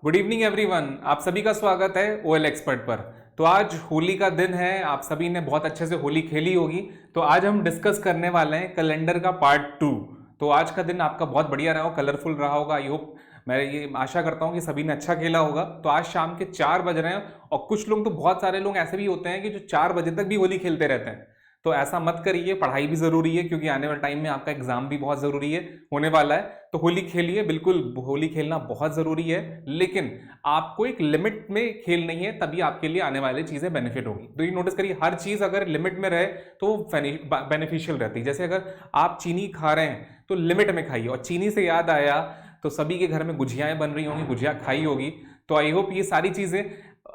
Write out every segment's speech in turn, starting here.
Good evening everyone. आप सभी का स्वागत है ओएल एक्सपर्ट पर। तो आज होली का दिन है, आप सभी ने बहुत अच्छे से होली खेली होगी। तो आज हम डिस्कस करने वाले हैं कैलेंडर का पार्ट 2। तो आज का दिन आपका बहुत बढ़िया रहा हो, कलरफुल रहा होगा। आई होप, मैं ये आशा करता हूँ कि सभी ने अच्छा खेला होगा। तो आज शाम के 4 बज रहे हैं और कुछ लोग, तो बहुत सारे लोग ऐसे भी होते हैं कि जो 4 बजे तक भी होली खेलते रहते हैं। तो ऐसा मत करिए, पढ़ाई भी जरूरी है क्योंकि आने वाले टाइम में आपका एग्जाम भी बहुत जरूरी है, होने वाला है। तो होली खेलिए, बिल्कुल होली खेलना बहुत जरूरी है, लेकिन आपको एक लिमिट में खेलनी है, तभी आपके लिए आने वाली चीजें बेनिफिट होगी। तो ये नोटिस करिए, हर चीज अगर लिमिट में रहे तो बेनिफिशियल रहती है। जैसे अगर आप चीनी खा रहे हैं तो लिमिट में खाइए। और चीनी से याद आया, तो सभी के घर में गुजियाएं बन रही होंगी, गुजिया खाई होगी। तो आई होप ये सारी चीजें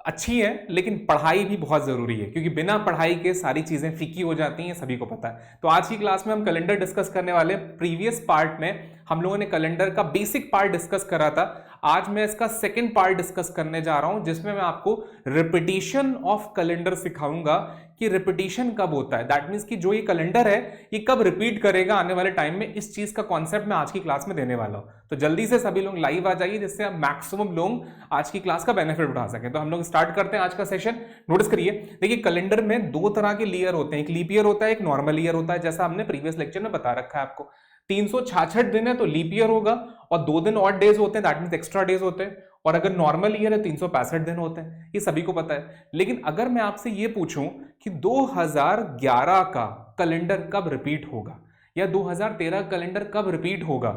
अच्छी है, लेकिन पढ़ाई भी बहुत जरूरी है क्योंकि बिना पढ़ाई के सारी चीजें फीकी हो जाती हैं, सभी को पता है। तो आज की क्लास में हम कैलेंडर डिस्कस करने वाले। प्रीवियस पार्ट में हम लोगों ने कैलेंडर का बेसिक पार्ट डिस्कस करा था। आज मैं इसका सेकंड पार्ट डिस्कस करने जा रहा हूं, जिसमें मैं आपको रिपीटिशन ऑफ कैलेंडर सिखाऊंगा कि रिपीटिशन कब होता है। दैट मीन्स कि जो ये कैलेंडर है ये कब रिपीट करेगा आने वाले टाइम में। इस चीज का कॉन्सेप्ट मैं आज की क्लास में देने वाला हूं। तो जल्दी से सभी लोग लाइव आ जाइए, जिससे आप मैक्सिमम लोग आज की क्लास का बेनिफिट उठा सकें। तो हम लोग स्टार्ट करते हैं आज का सेशन। नोटिस करिए, देखिए कैलेंडर में दो तरह के ईयर होते हैं, एक लीप ईयर होता है, एक नॉर्मल ईयर होता है। जैसा हमने प्रीवियस लेक्चर में बता रखा है आपको। 366 दिन है तो लीप ईयर होगा, और 2 दिन ऑड डेज होते हैं, दैट मींस एक्स्ट्रा डेज होते हैं। और अगर नॉर्मल ईयर है 365 दिन होते हैं, ये सभी को पता है। लेकिन अगर मैं आपसे ये पूछूं कि 2011 का कैलेंडर कब रिपीट होगा या 2013 कैलेंडर कब रिपीट होगा।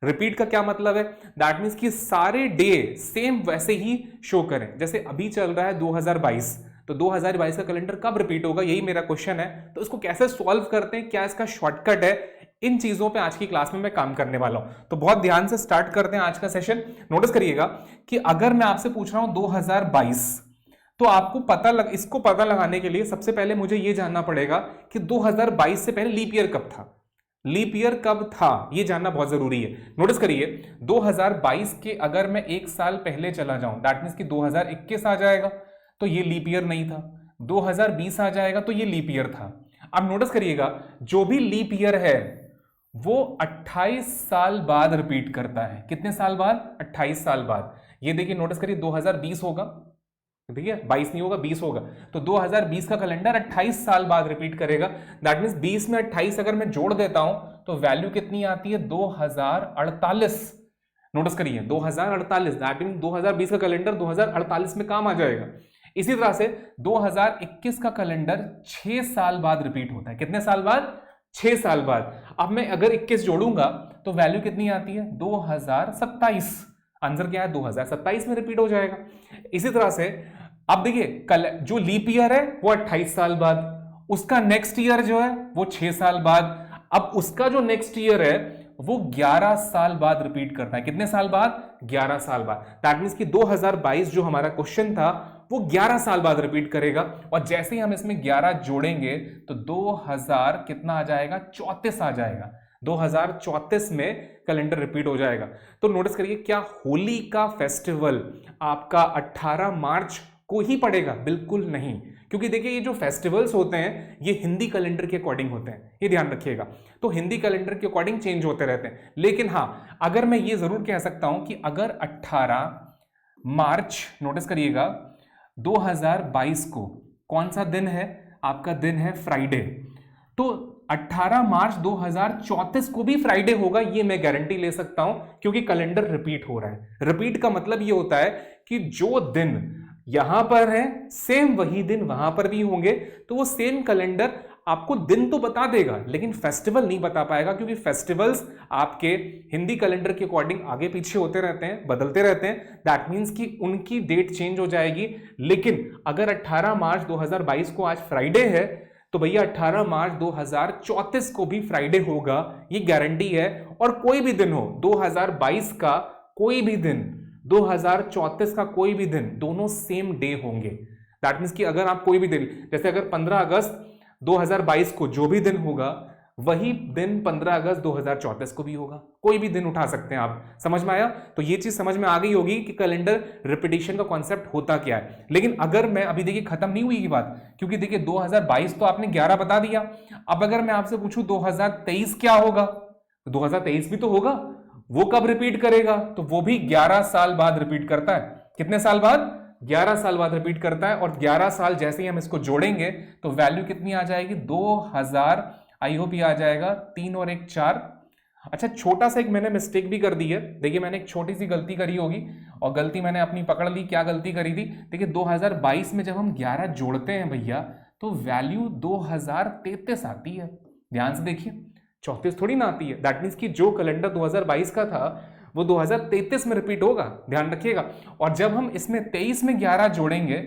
रिपीट का क्या मतलब है? दैट मींस कि सारे डे सेम वैसे ही शो करें। जैसे अभी चल रहा है 2022, तो 2022 का कैलेंडर कब रिपीट होगा, यही मेरा क्वेश्चन है। तो इसको कैसे सॉल्व करते हैं, क्या इसका शॉर्टकट है, इन चीजों पे आज की क्लास में मैं काम करने वाला हूं। तो बहुत ध्यान से स्टार्ट करते हैं आज का सेशन। नोटिस करिएगा कि अगर मैं आपसे पूछ रहा हूं 2022, तो आपको इसको पता लगाने के लिए सबसे पहले मुझे यह जानना पड़ेगा कि 2022 से पहले लीप ईयर कब था। लीप ईयर कब था यह जानना बहुत जरूरी है। नोटिस करिए, 2022 के अगर मैं एक साल पहले चला जाऊं, दैट मींस कि 2021 आ जाएगा, तो ये लीप ईयर नहीं था। 2020 आ जाएगा तो ये लीप ईयर था। अब नोटिस करिएगा, जो भी लीप ईयर है वो 28 साल बाद रिपीट करता है। कितने साल बाद? 28 साल बाद। ये देखिए, नोटिस करिए, 2020 होगा, ठीक है, 22 नहीं होगा, 20 होगा। तो 2020 का कैलेंडर 28 साल बाद रिपीट करेगा। दैट मींस 20 में 28 अगर मैं जोड़ देता हूं तो वैल्यू कितनी आती है? 2048। नोटिस करिए, 2048, दैट मींस 2020 का कैलेंडर 2048 में काम आ जाएगा। इसी तरह से 2021 का कैलेंडर 6 साल बाद रिपीट होता है। कितने साल बाद? 6 साल बाद। अब मैं अगर 21 जोड़ूंगा तो वैल्यू कितनी आती है? 2027। आंसर क्या है? 2027 में रिपीट हो जाएगा। इसी तरह से अब देखिए, कल जो लीप ईयर है वो 28 साल बाद, उसका नेक्स्ट ईयर जो है वो 6 साल बाद, अब उसका जो नेक्स्ट ईयर है वो 11 साल बाद रिपीट करता है। कितने साल बाद? 11 साल बाद। दैट मींस कि 2022 जो हमारा क्वेश्चन था वो 11 साल बाद रिपीट करेगा। और जैसे ही हम इसमें 11 जोड़ेंगे तो 2000 कितना आ जाएगा? 34 आ जाएगा। 2034 में कैलेंडर रिपीट हो जाएगा। तो नोटिस करिए, क्या होली का फेस्टिवल आपका 18 मार्च को ही पड़ेगा? बिल्कुल नहीं, क्योंकि देखिए ये जो फेस्टिवल्स होते हैं ये हिंदी कैलेंडर के अकॉर्डिंग होते हैं, ये ध्यान रखिएगा। तो हिंदी कैलेंडर के अकॉर्डिंग चेंज होते रहते हैं। लेकिन हां, अगर मैं ये जरूर कह सकता हूं कि अगर 18 मार्च, नोटिस करिएगा, 2022 को कौन सा दिन है? आपका दिन है फ्राइडे। तो 18 मार्च 2034 को भी फ्राइडे होगा, ये मैं गारंटी ले सकता हूं, क्योंकि कैलेंडर रिपीट हो रहा है। रिपीट का मतलब ये होता है कि जो दिन यहां पर है सेम वही दिन वहां पर भी होंगे। तो वो सेम कैलेंडर आपको दिन तो बता देगा लेकिन फेस्टिवल नहीं बता पाएगा, क्योंकि फेस्टिवल्स आपके हिंदी कैलेंडर के अकॉर्डिंग आगे पीछे होते रहते हैं, बदलते रहते हैं। दैट मींस कि उनकी डेट चेंज हो जाएगी। लेकिन अगर 18 मार्च 2022 को आज फ्राइडे है तो भैया 18 मार्च 2034 को भी फ्राइडे होगा, ये गारंटी है। और कोई भी दिन हो, 2022 का कोई भी दिन, 2034 का कोई भी दिन, दोनों सेम डे होंगे। दैट मींस कि अगर आप कोई भी दिन, जैसे अगर 15 अगस्त 2022 को जो भी दिन होगा वही दिन 15 अगस्त 2034 को भी होगा। कोई भी दिन उठा सकते हैं आप। समझ में आया? तो ये चीज समझ में आ गई होगी कि कैलेंडर रिपीटिशन का कॉन्सेप्ट होता क्या है। लेकिन अगर मैं अभी, देखिए खत्म नहीं हुई की बात, क्योंकि देखिए 2022 तो आपने 11 बता दिया। अब अगर मैं आपसे पूछूं 2023 क्या होगा, 2023 भी तो होगा। वो कब रिपीट करेगा? तो वो भी 11 साल बाद रिपीट करता है। कितने साल बाद? 11 साल बाद रिपीट करता है। और 11 साल जैसे ही हम इसको जोड़ेंगे तो वैल्यू कितनी आ जाएगी? 2000। आई होप ये आ जाएगा। 3 और 1 4। अच्छा, छोटा सा एक मैंने मिस्टेक भी कर दी है। देखिए मैंने एक छोटी सी गलती करी होगी और गलती मैंने अपनी पकड़ ली। क्या गलती करी थी? देखिए 2022 में जब हम 11 जोड़ते हैं भैया तो वैल्यू 2033 आती है। ध्यान से देखिए, 34 थोड़ी ना आती है। दैट मीन्स कि जो कैलेंडर 2022 का था वो 2033 में रिपीट होगा, ध्यान रखिएगा। और जब हम इसमें 23 में 11 जोड़ेंगे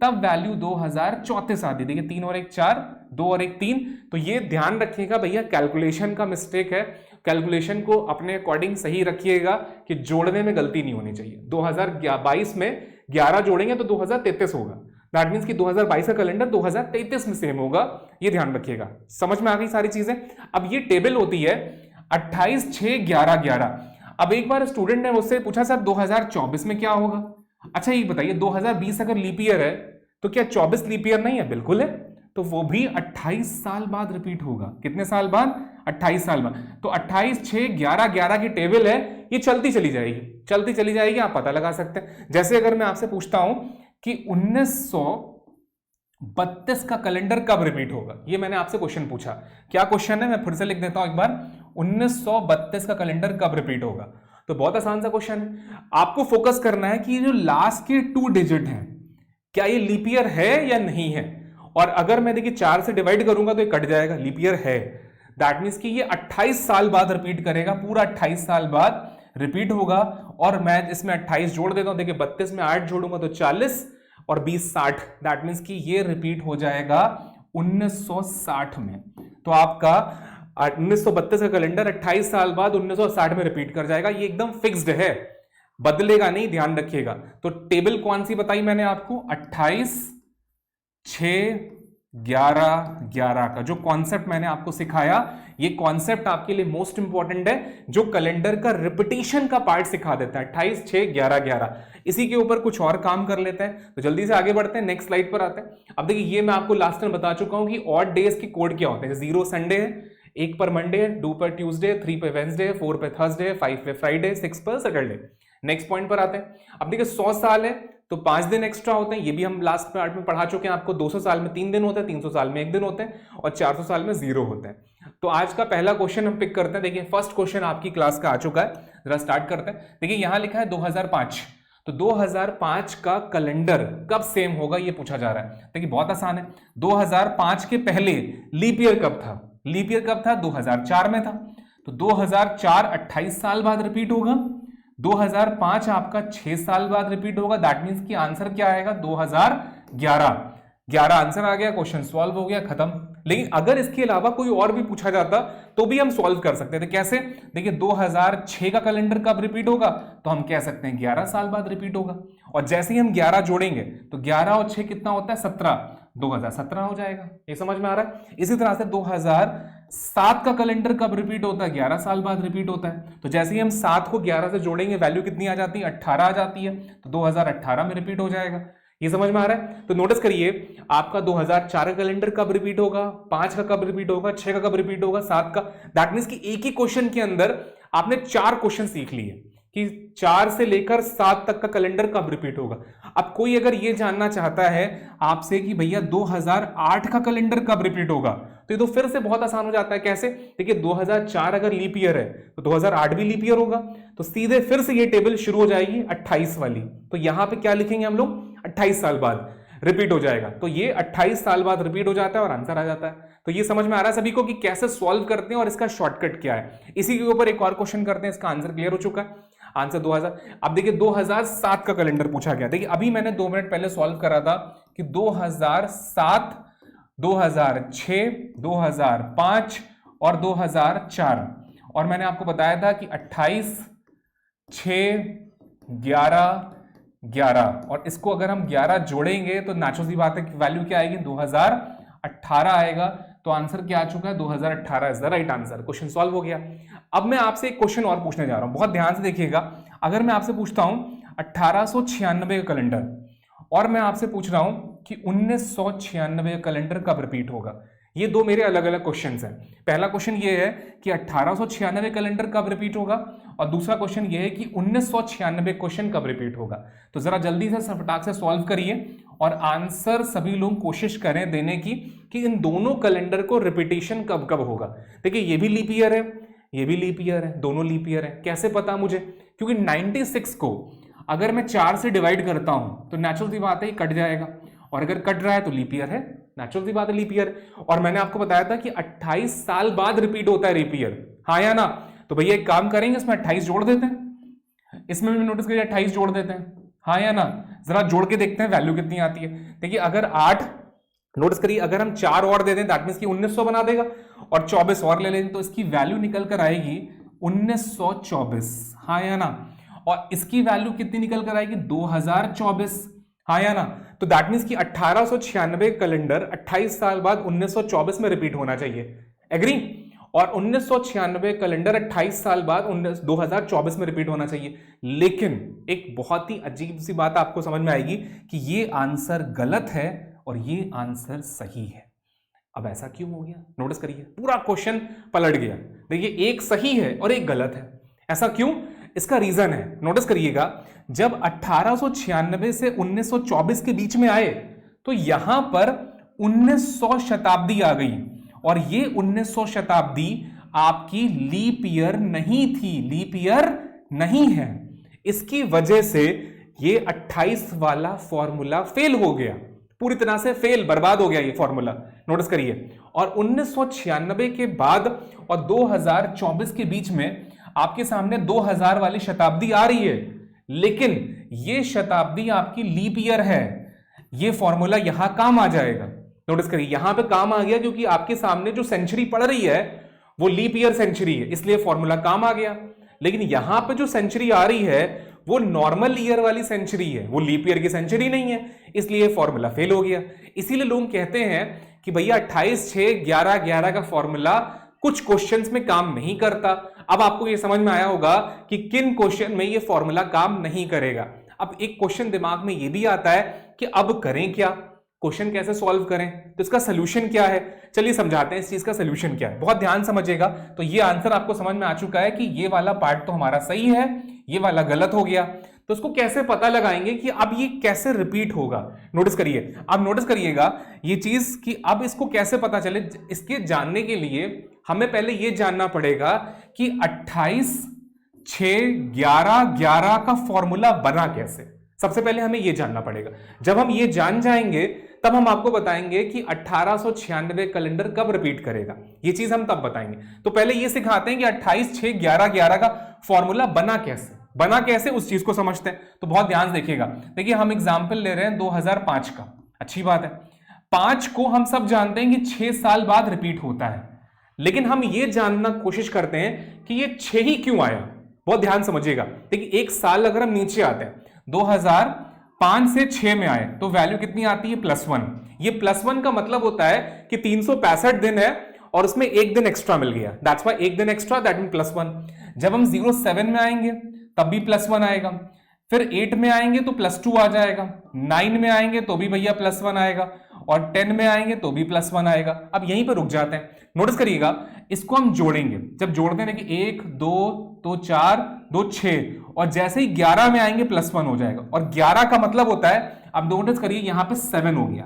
तब वैल्यू 2034 आती है। देखिए 3 और 1 4, 2 और 1 3। तो ये ध्यान रखिएगा भैया, कैलकुलेशन का मिस्टेक है। कैलकुलेशन को अपने अकॉर्डिंग सही रखिएगा कि जोड़ने में गलती नहीं होनी चाहिए। 2022 में 11 जोड़ेंगे तो 2033 होगा। दैट मीन्स कि 2022 का कैलेंडर 2033 में सेम होगा, ये ध्यान रखिएगा। समझ में आ गई सारी चीजें? अब ये टेबल होती है 28 6 11 11। अब एक बार स्टूडेंट ने मुझसे पूछा सर 2024 में क्या होगा? अच्छा ये बताइए 2020 अगर लीप ईयर है तो क्या 24 लीप ईयर नहीं है? बिल्कुल है। तो वो भी 28 साल बाद रिपीट होगा। कितने साल बाद? 28 साल बाद। तो 28 6 11 11 की टेबल है, ये चलती चली जाएगी, चलती चली जाएगी। आप पता लगा सकते हैं। जैसे अगर मैं आपसे पूछता हूं कि 1932 का कैलेंडर कब रिपीट होगा, ये मैंने आपसे क्वेश्चन पूछा। क्या क्वेश्चन है? मैं फिर से लिख देता हूं एक बार। 1932 का कैलेंडर कब रिपीट होगा? तो बहुत आसान सा क्वेश्चन है। आपको फोकस करना है कि जो लास्ट के 2 डिजिट हैं क्या ये लीप ईयर है या नहीं है। और अगर मैं देखिए 4 से डिवाइड करूंगा तो ये कट जाएगा, लीप ईयर है। दैट मीन्स कि ये 28 साल बाद रिपीट करेगा, पूरा 28 साल बाद रिपीट होगा। और मैं इसमें 28 जोड़ देता हूं। देखिए 32 में 8 जोड़ूंगा तो 40 और 20 60। दैट मीन्स कि ये रिपीट हो जाएगा 1960 में। तो आपका 1932 का कैलेंडर 28 साल बाद 1960 में रिपीट कर जाएगा। ये एकदम फिक्स्ड है, बदलेगा नहीं, ध्यान रखिएगा। तो टेबल कौन सी बताई मैंने आपको? 28 6 11 11 का जो कॉन्सेप्ट मैंने आपको सिखाया, ये कॉन्सेप्ट आपके लिए मोस्ट इंपॉर्टेंट है, जो कैलेंडर का रिपीटिशन का पार्ट सिखा देता है। 28 6 11 11। इसी के ऊपर कुछ और काम कर लेते हैं। तो जल्दी से आगे बढ़ते हैं, नेक्स्ट स्लाइड पर आते हैं। अब देखिए ये मैं आपको लास्ट में बता चुका हूं कि ऑड डेज के कोड क्या होते हैं। 0 संडे है, 1 पर मंडे है, 2 पर ट्यूसडे, 3 पे वेंसडे, 4 पे थर्सडे, 5 पे फ्राइडे, 6 पर सैटरडे। नेक्स्ट पॉइंट पर आते हैं। अब देखिए 100 साल है तो 5 दिन एक्स्ट्रा होते हैं। ये भी हम लास्ट पार्ट में पढ़ा चुके हैं आपको। 200 साल में 3 दिन होते हैं, 300 साल में 1 दिन होते हैं और 400 साल में 0 होते हैं। तो आज का पहला क्वेश्चन हम पिक करते हैं। देखिए फर्स्ट क्वेश्चन आपकी क्लास का आ चुका है, जरा स्टार्ट करते हैं। देखिए यहां लिखा है 2005। तो 2005 का कैलेंडर कब सेम होगा ये पूछा जा रहा है। देखिए बहुत आसान है। 2005 के पहले लीप ईयर कब था? लीप ईयर कब था? 2004 में था। तो 2004 28 साल बाद रिपीट होगा। 2005 आपका 6 साल बाद रिपीट होगा। दैट मींस कि आंसर क्या आएगा? 2011। 11 आंसर आ गया, क्वेश्चन सॉल्व हो गया, खत्म। लेकिन अगर इसके अलावा कोई और भी पूछा जाता तो भी हम सॉल्व कर सकते थे। कैसे? देखिए 2006 का कैलेंडर कब रिपीट होगा? तो हम कह सकते हैं 11 साल बाद रिपीट होगा। और जैसे ही हम 11 जोड़ेंगे तो 11 और 6 कितना होता है? 17। 2017 हो जाएगा। ये समझ में आ रहा है? इसी तरह से 2007 का कैलेंडर कब रिपीट होता है? 11 साल बाद रिपीट होता है। तो जैसे ही हम 7 को 11 से जोड़ेंगे वैल्यू कितनी आ जाती है? 18 आ जाती है। तो 2018 में रिपीट हो जाएगा। ये समझ में आ रहा है? तो नोटिस करिए आपका 2004 का कैलेंडर कब रिपीट होगा, 5 का कब रिपीट होगा, 6 का कब रिपीट होगा, 7 का। दैट मींस कि एक ही क्वेश्चन के अंदर आपने 4 क्वेश्चन सीख लिए कि 4 से लेकर 7 तक का कैलेंडर कब रिपीट होगा। अब कोई अगर ये जानना चाहता है आपसे कि भैया 2008 का कैलेंडर कब रिपीट होगा, तो ये तो फिर से बहुत आसान हो जाता है। कैसे? देखिए 2004 अगर लीप ईयर है तो 2008 भी लीप ईयर होगा। तो सीधे फिर से ये टेबल शुरू हो जाएगी 28 वाली। तो यहां पे क्या लिखेंगे हम लोग? 28 साल बाद रिपीट हो जाएगा। तो ये 28 साल बाद रिपीट हो जाता है और आंसर आ जाता है। तो ये समझ में आ रहा है सभी को कि कैसे सॉल्व करते हैं और इसका शॉर्टकट क्या है। इसी के ऊपर एक और क्वेश्चन करते हैं, इसका आंसर क्लियर हो चुका है। आंसर 2000। अब देखिए 2007 का कैलेंडर पूछा गया। देखिए अभी मैंने 2 मिनट पहले सॉल्व करा था कि 2007, 2006, 2005 और 2004। और मैंने आपको बताया था कि 28 6 11 11 और इसको अगर हम 11 जोड़ेंगे तो नेचुरल सी बात है कि वैल्यू क्या आएगी? 2018 आएगा। तो आंसर क्या आ चुका है? 2018 is the right answer. Question solve हो गया। अब मैं आपसे एक क्वेश्चन और पूछने जा रहा हूं, बहुत ध्यान से देखिएगा। अगर मैं आपसे पूछता हूं 1896 का कैलेंडर और मैं आपसे पूछ रहा हूं कि 1996 का कैलेंडर कब रिपीट होगा, ये दो मेरे अलग अलग क्वेश्चंस हैं। पहला क्वेश्चन ये है कि 1896 कैलेंडर कब रिपीट होगा, और दूसरा क्वेश्चन ये है कि 1996 क्वेश्चन कब रिपीट होगा। तो जरा जल्दी से फटाक से सॉल्व करिए और आंसर सभी लोग कोशिश करें देने की कि इन दोनों कैलेंडर को रिपीटेशन कब कब होगा। देखिए ये भी लीप ईयर है, ये भी लीप ईयर है, दोनों लीप ईयर है। कैसे पता मुझे? क्योंकि 96 को अगर मैं 4 से डिवाइड करता हूं तो नेचुरल सी बात है ये कट जाएगा, और अगर कट रहा है तो लीप ईयर है, नेचुरल सी बात है लीप ईयर। और मैंने आपको बताया था कि 28 साल बाद रिपीट होता है लीप ईयर, हाँ या ना? तो भैया एक काम करेंगे, इसमें 28 जोड़ देते हैं, इसमें भी नोटिस करिए 28 जोड़ देते हैं, हाँ या ना? जरा जोड़ के देखते हैं वैल्यू कितनी आती है। देखिए अगर 8, नोटिस करिए अगर हम 4 और दे दें दैट मींस कि 1900 बना देगा, और 24 और ले लें तो इसकी वैल्यू निकल कर आएगी 1924, हाँ या ना? और इसकी वैल्यू कितनी निकल कर आएगी? 2024, हाँ या ना? तो दैट मींस कि 1896 कैलेंडर 28 साल बाद 1924 में रिपीट होना चाहिए, एग्री? और 1996 कैलेंडर 28 साल बाद 2024 में रिपीट होना चाहिए। लेकिन एक बहुत ही अजीब सी बात आपको समझ में आएगी कि ये आंसर गलत है और ये आंसर सही है। अब ऐसा क्यों हो गया? नोटिस करिए पूरा क्वेश्चन पलट गया। देखिए एक सही है और एक गलत है, ऐसा क्यों? इसका रीजन है, नोटिस करिएगा, जब 1896 से 1924 के बीच में आए तो यहां पर 1900 शताब्दी आ गई, और ये 1900 शताब्दी आपकी लीप ईयर नहीं थी, लीप ईयर नहीं है। इसकी वजह से ये 28 वाला फॉर्मूला फेल हो गया, पूरी तरह से फेल, बर्बाद हो गया ये फॉर्मूला, नोटिस करिए। और 1996 के बाद और 2024 के बीच में आपके सामने 2000 वाली शताब्दी आ रही है, लेकिन ये शताब्दी आपकी लीप ईयर है, ये फॉर्मूला यहां काम आ जाएगा। नोटिस करिए यहां पे काम आ गया क्योंकि आपके सामने जो सेंचुरी पड़ रही है वो लीप ईयर सेंचुरी है, इसलिए फॉर्मूला काम आ गया। लेकिन यहां पे जो सेंचुरी आ रही है वो नॉर्मल ईयर वाली सेंचुरी है, वो लीप ईयर की सेंचुरी नहीं है, इसलिए फॉर्मूला फेल हो गया। इसीलिए लोग कहते हैं कि भैया 28 6 11 11 का फॉर्मूला कुछ क्वेश्चंस में काम नहीं करता। अब आपको ये समझ में आया होगा कि किन क्वेश्चन में ये फॉर्मूला काम नहीं करेगा। अब एक क्वेश्चन दिमाग में ये भी आता है कि अब करें क्या, क्वेश्चन कैसे सॉल्व करें, तो इसका सोल्यूशन क्या है? चलिए समझाते हैं इस चीज का सोल्यूशन क्या है। बहुत ध्यान समझिएगा। तो ये आंसर आपको समझ में आ चुका है कि ये वाला पार्ट तो हमारा सही है, ये वाला गलत हो गया। तो इसको कैसे पता लगाएंगे कि अब ये कैसे रिपीट होगा? नोटिस करिए, अब नोटिस करिएगा ये चीज कि अब इसको कैसे पता चले। इसके जानने के लिए हमें पहले ये जानना पड़ेगा कि 28 6 11 11 का फॉर्मूला बना कैसे। सबसे पहले हमें यह जानना पड़ेगा। जब हम ये जान जाएंगे तब हम आपको बताएंगे कि 1896 कैलेंडर कब रिपीट करेगा, ये चीज हम तब बताएंगे। तो पहले ये सिखाते हैं कि 28 6 11 11 का फॉर्मूला बना कैसे, उस चीज को समझते हैं। तो बहुत ध्यान से देखिएगा। देखिए हम एग्जाम्पल ले रहे हैं 2005 का, अच्छी बात है। 5 को हम सब जानते हैं कि 6 साल बाद रिपीट होता है, लेकिन हम ये जानना कोशिश करते हैं कि ये 6 ही क्यों आया। बहुत ध्यान समझिएगा। देखिए एक साल अगर हम नीचे आते हैं, 2005 से 6 में आए तो वैल्यू कितनी आती है? +1। ये +1 का मतलब होता है कि 365 दिन है और उसमें एक दिन एक्स्ट्रा मिल गया, दैट्स व्हाई एक दिन एक्स्ट्रा, दैट मीन +1। जब हम 07 में आएंगे तब भी +1 आएगा, फिर 8 में आएंगे तो +2 आ जाएगा, 9 में आएंगे तो भी भैया +1 आएगा, और 10 में आएंगे तो भी +1 आएगा। अब यहीं पर रुक जाते हैं। नोटिस करिएगा, इसको हम जोड़ेंगे। जब जोड़ते हैं कि 1 2 तो 4 2 6, और जैसे ही 11 में आएंगे +1 हो जाएगा, और 11 का मतलब होता है, अब नोटिस करिए यहां पे 7 हो गया,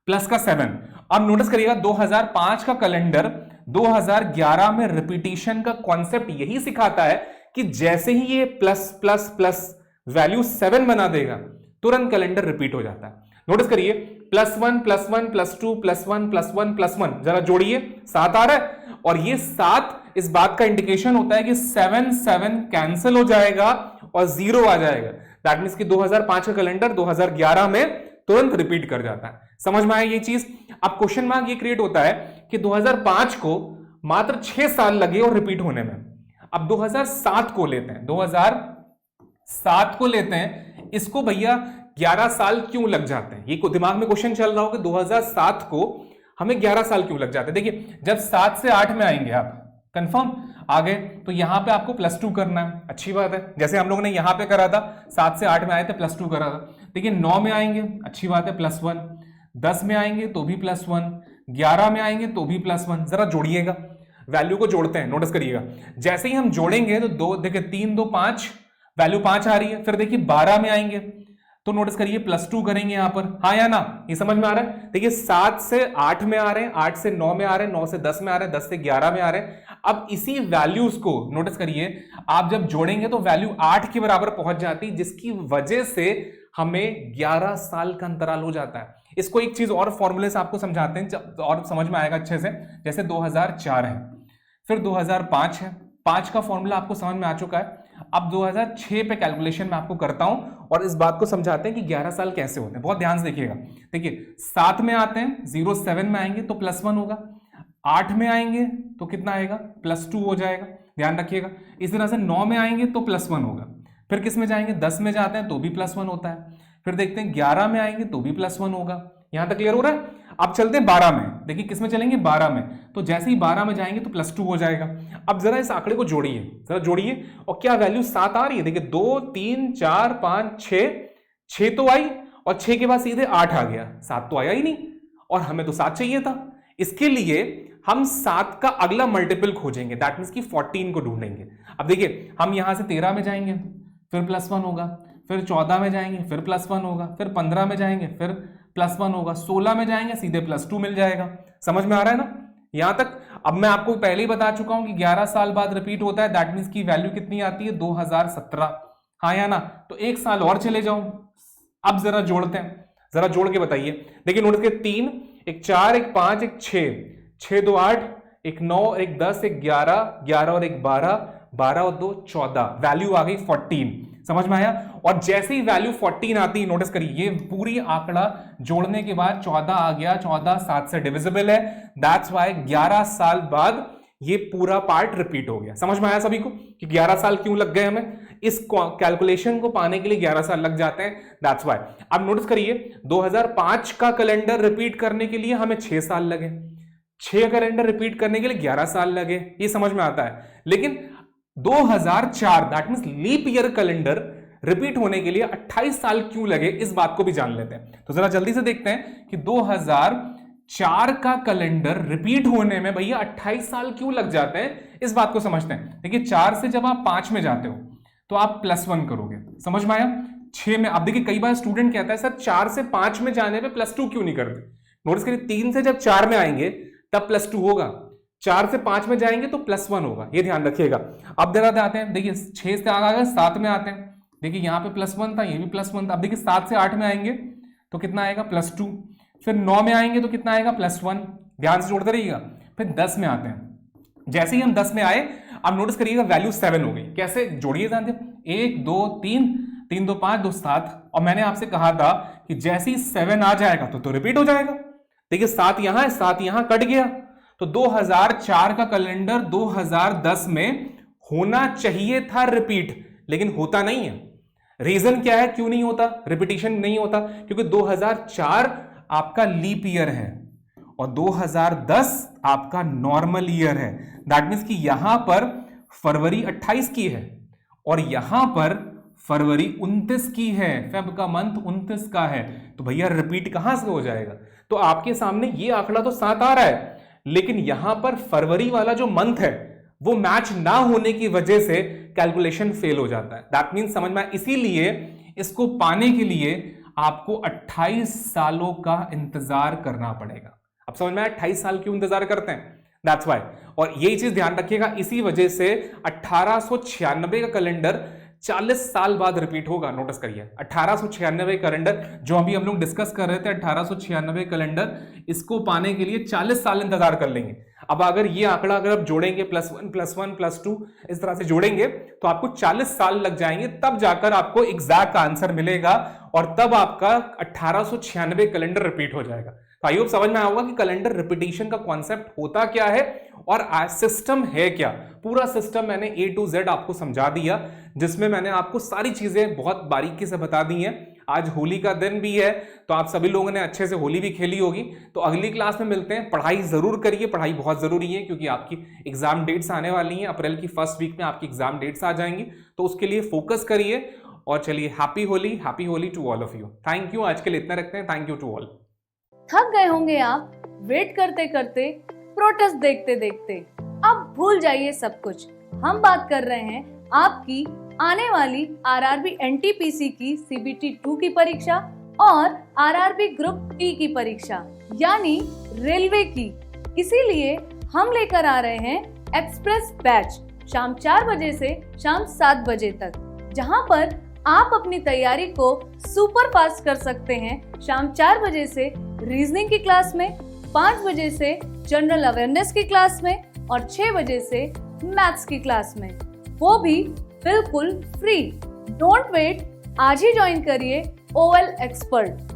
प्लस का 7। अब नोटिस करिएगा 2005 का कैलेंडर 2011 में रिपीटिशन का कॉन्सेप्ट यही सिखाता है कि जैसे ही ये प्लस प्लस प्लस वैल्यू 7 बना देगा तुरंत कैलेंडर रिपीट हो जाता है। नोटिस करिए +1 +1 +2 +1 +1 +1, जरा जोड़िए, 7 आ रहा है, और ये 7 इस बात का इंडिकेशन होता है कि 7 7 कैंसिल हो जाएगा और 0 आ जाएगा। दैट मींस कि 2005 का कैलेंडर 2011 में तुरंत रिपीट कर जाता है। समझ में आया ये चीज? अब क्वेश्चन मार्क ये क्रिएट होता है कि 2005 को मात्र 6 साल लगे और रिपीट होने में। अब 2007 को लेते हैं, 2007 को लेते हैं, इसको भैया 11 साल क्यों लग जाते हैं? ये दिमाग में क्वेश्चन चल रहा हो कि 2007 को हमें 11 साल क्यों लग जाते हैं। देखिए जब 7 से 8 में आएंगे आप कंफर्म आ गए तो यहां पे आपको +2 करना है, अच्छी बात है, जैसे हम लोगों ने यहां पे करा था, 7 से 8 में आए थे +2 करा था। देखिए 9 में आएंगे, अच्छी बात है, +1। 10 में आएंगे तो भी +1, 11 में आएंगे तो भी +1। जरा जोड़िएगा, वैल्यू को जोड़ते हैं, नोटिस करिएगा। जैसे ही हम जोड़ेंगे तो दो देखिए 3 2 5, वैल्यू 5 आ रही है। फिर देखिए 12 में आएंगे तो नोटिस करिए +2 करेंगे यहां पर, हाँ या ना, ये समझ में आ रहा है। देखिए 7 से 8 में आ रहे हैं, 8 से 9 में आ रहे हैं, 9 से 10 में आ रहे हैं, 10 से 11 में आ रहे हैं। अब इसी वैल्यूज को नोटिस करिए, आप जब जोड़ेंगे तो वैल्यू 8 के बराबर पहुंच जाती, जिसकी वजह से हमें 11 साल का अंतराल हो जाता है। इसको एक चीज और फॉर्मूले से आपको समझाते हैं और समझ में आएगा अच्छे से। जैसे 2004 है, फिर 2005 है, 5 का फॉर्मूला आपको समझ में आ चुका है। अब 2006 पे कैलकुलेशन मैं आपको करता हूं और इस बात को समझाते हैं कि 11 साल कैसे होते हैं। बहुत ध्यान से देखिएगा। देखिए 7 में आते हैं, 07 में आएंगे तो +1 होगा, 8 में आएंगे तो कितना आएगा, +2 हो जाएगा, ध्यान रखिएगा। इस तरह से 9 में आएंगे तो +1 होगा। फिर किस में जाएंगे, 10 में जाते हैं तो भी +1 होता है। फिर देखते हैं 11 में आएंगे तो भी +1 होगा। यहां तक क्लियर हो रहा है। अब चलते हैं 12 में, देखिए किस में चलेंगे, 12 में। तो जैसे ही 12 में जाएंगे तो +2 हो जाएगा। अब जरा इस आंकड़े को जोड़िए, जरा जोड़िए, और क्या वैल्यू 7 आ रही है। देखिए 2 3 4 5 6 तो आई, और 6 के बाद सीधे 8 आ गया, 7 तो आया ही नहीं, और हमें तो 7 चाहिए था। इसके लिए हम 7 का अगला मल्टीपल खोजेंगे, दैट मीन्स कि 14 को ढूंढेंगे। अब देखिए हम यहां से 13 में जाएंगे फिर +1 होगा, फिर 14 में जाएंगे फिर +1 होगा, फिर 15 में जाएंगे फिर +1 होगा, 16 में जाएंगे सीधे +2 मिल जाएगा। समझ में आ रहा है ना यहां तक। अब मैं आपको पहले ही बता चुका हूं कि 11 साल बाद रिपीट होता है, दैट मीन्स की वैल्यू कितनी आती है, 2017, हाँ या ना। तो एक साल और चले जाऊं। अब जरा जोड़ते हैं, जरा जोड़ के बताइए। देखिए नोटिस के 3, एक 4, एक 5, एक 6, 6 2 8, एक 9, एक 10, एक 11, 11 और एक 12, 12 और 2 14, वैल्यू आ गई 14। समझ में आया। और जैसे ही वैल्यू 14 आती है, नोटिस करिए ये पूरी आंकड़ा जोड़ने के बाद 14 आ गया, 14 7 से डिविजिबल है, दैट्स व्हाई 11 साल बाद ये पूरा पार्ट रिपीट हो गया। समझ में आया सभी को कि 11 साल क्यों लग गए हमें, इस कैलकुलेशन को पाने के लिए 11 साल लग जाते हैं, दैट्स व्हाई। अब नोटिस करिए 2005 का कैलेंडर रिपीट करने के लिए हमें 6 साल लगे, 6 कैलेंडर रिपीट करने के लिए 11 साल लगे, ये समझ में आता है। लेकिन 2004 that means leap year calendar repeat होने के लिए 28 साल क्यों लगे, इस बात को भी जान लेते हैं। तो जरा जल्दी से देखते हैं कि 2004 का कैलेंडर रिपीट होने में भैया 28 साल क्यों लग जाते हैं, इस बात को समझते हैं। देखिए 4 से जब आप 5 में जाते हो तो आप +1 करोगे, समझ में आया। 6 में, अब देखिए कई बार स्टूडेंट कहता है सर 4 से 5 में जाने पे +2 क्यों नहीं करते। नोटिस करिए 3 से जब 4 में आएंगे तब +2 होगा, 4 से 5 में जाएंगे तो +1 होगा, ये ध्यान रखिएगा। अब जरा आते हैं, देखिए 6 से आगे 7 में आते हैं। देखिए यहाँ पे +1 था, ये भी +1 था। अब देखिए 7 से 8 में आएंगे तो कितना आएगा, +2। फिर 9 में आएंगे तो कितना आएगा, +1। ध्यान से जोड़ते रहिएगा। फिर 10 में आते हैं, जैसे ही हम 10 में आए, अब नोटिस करिएगा वैल्यू 7 हो गई। कैसे जोड़िए, ध्यान से, 1 2 3, 3 2 5 2 7, और मैंने आपसे कहा था कि जैसे ही 7 आ जाएगा तो रिपीट हो जाएगा। देखिए 7 यहां है, 7 यहां कट गया, तो 2004 का कैलेंडर 2010 में होना चाहिए था रिपीट, लेकिन होता नहीं है। रीजन क्या है, क्यों नहीं होता, रिपीटिशन नहीं होता, क्योंकि 2004 आपका लीप ईयर है और 2010 आपका नॉर्मल ईयर है। दैट मीन्स कि यहां पर फरवरी 28 की है और यहां पर फरवरी 29 की है, फेब का मंथ 29 का है, तो भैया रिपीट कहां से हो जाएगा। तो आपके सामने ये आंकड़ा तो 7 आ रहा है, लेकिन यहां पर फरवरी वाला जो मंथ है वो मैच ना होने की वजह से कैलकुलेशन फेल हो जाता है। दैट मीन्स, समझ में, इसीलिए इसको पाने के लिए आपको 28 सालों का इंतजार करना पड़ेगा। अब समझ में, 28 साल क्यों इंतजार करते हैं, दैट्स व्हाई। और यही चीज ध्यान रखिएगा, इसी वजह से 1896 का कैलेंडर 40 साल बाद रिपीट होगा। नोटिस करिए 1896 कैलेंडर जो अभी हम लोग डिस्कस कर रहे थे, 1896 कैलेंडर, इसको पाने के लिए 40 साल इंतजार कर लेंगे। अब अगर ये आंकड़ा अगर आप जोड़ेंगे +1 +1 +2 इस तरह से जोड़ेंगे तो आपको 40 साल लग जाएंगे, तब जाकर आपको एग्जैक्ट आंसर मिलेगा और तब आपका 1896 कैलेंडर रिपीट हो जाएगा। तो आई होप समझ में आया होगा कि कैलेंडर रिपीटिशन का कॉन्सेप्ट होता क्या है और सिस्टम है क्या। पूरा सिस्टम मैंने A to Z आपको समझा दिया, जिसमें मैंने आपको सारी चीजें बहुत बारीकी से बता दी हैं। आज होली का दिन भी है, तो आप सभी लोगों ने अच्छे से होली भी खेली होगी। तो अगली क्लास में मिलते हैं। पढ़ाई जरूर करिए, पढ़ाई बहुत जरूरी है, क्योंकि आपकी एग्जाम डेट्स आने वाली हैं। अप्रैल की फर्स्ट वीक में आपकी एग्जाम डेट्स आ जाएंगी, तो उसके लिए फोकस करिए। और चलिए, happy Holi to all of you. Thank you, आज के लिए इतना रखते हैं। Thank you to all. थक गए होंगे आप वेट करते करते, प्रोटेस्ट देखते देखते। अब भूल जाइए सब कुछ। हम बात कर रहे हैं आपकी आने वाली आरआरबी एनटीपीसी की सीबीटी 2 की परीक्षा और आरआरबी ग्रुप टी की परीक्षा, यानी रेलवे की। इसीलिए हम लेकर आ रहे हैं एक्सप्रेस बैच शाम 4 बजे से शाम 7 बजे तक, जहां पर आप अपनी तैयारी को सुपर फास्ट कर सकते हैं। शाम 4 बजे से रीजनिंग की क्लास में, 5 बजे से जनरल अवेयरनेस की क्लास में और 6 बजे से मैथ्स की क्लास में, वो भी बिल्कुल फ्री। डोंट वेट, आज ही ज्वाइन करिए OL एक्सपर्ट।